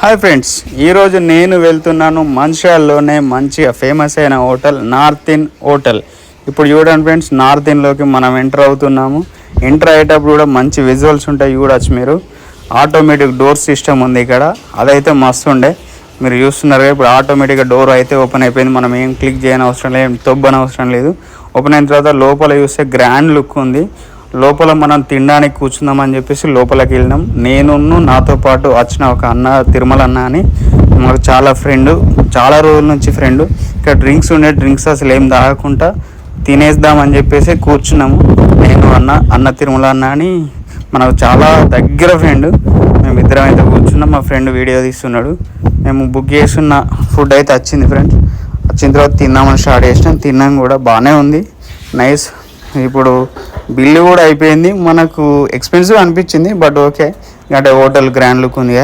Hi friends, ఈరోజు నేను వెళ్తున్నాను మంచిర్యాలలోనే మంచిగా ఫేమస్ అయిన హోటల్ నార్త్ ఇన్ హోటల్. ఇప్పుడు చూడండి ఫ్రెండ్స్, నార్త్ ఇన్లోకి మనం ఎంటర్ అవుతున్నాము. ఎంటర్ అయ్యేటప్పుడు కూడా మంచి విజువల్స్ ఉంటాయి, చూడొచ్చు మీరు. ఆటోమేటిక్ డోర్ సిస్టమ్ ఉంది ఇక్కడ, అదైతే మస్తు ఉండే. మీరు చూస్తున్నారు ఇప్పుడు ఆటోమేటిక్గా డోర్ అయితే ఓపెన్ అయిపోయింది. మనం ఏం క్లిక్ చేయని అవసరం లేదు, ఏం తొబ్బని అవసరం లేదు. ఓపెన్ అయిన తర్వాత లోపల చూస్తే గ్రాండ్ లుక్ ఉంది. లోపల మనం తినడానికి కూర్చుందామని చెప్పేసి లోపలికి వెళ్ళినాం. నేను నాతో పాటు వచ్చిన ఒక అన్న, తిరుమల అన్న అని, మాకు చాలా రోజుల నుంచి ఫ్రెండ్. ఇక్కడ డ్రింక్స్ అసలు ఏం తాగకుండా తినేద్దామని చెప్పేసి కూర్చున్నాము. నేను అన్న తిరుమల అన్న అని మనకు చాలా దగ్గర ఫ్రెండ్. మేమిద్దరం అయితే కూర్చున్నాం. మా ఫ్రెండ్ వీడియో తీస్తున్నాడు. మేము బుక్ చేస్తున్న ఫుడ్ అయితే వచ్చింది ఫ్రెండ్స్. వచ్చిన తర్వాత తిందామని స్టార్ట్ చేసినాం. తిన్నాం కూడా బాగానే ఉంది, నైస్. ఇప్పుడు బిల్లు కూడా అయిపోయింది. మనకు ఎక్స్పెన్సివ్ అనిపించింది, బట్ ఓకే. అంటే హోటల్ గ్రాండ్ లుక్ ఉంది.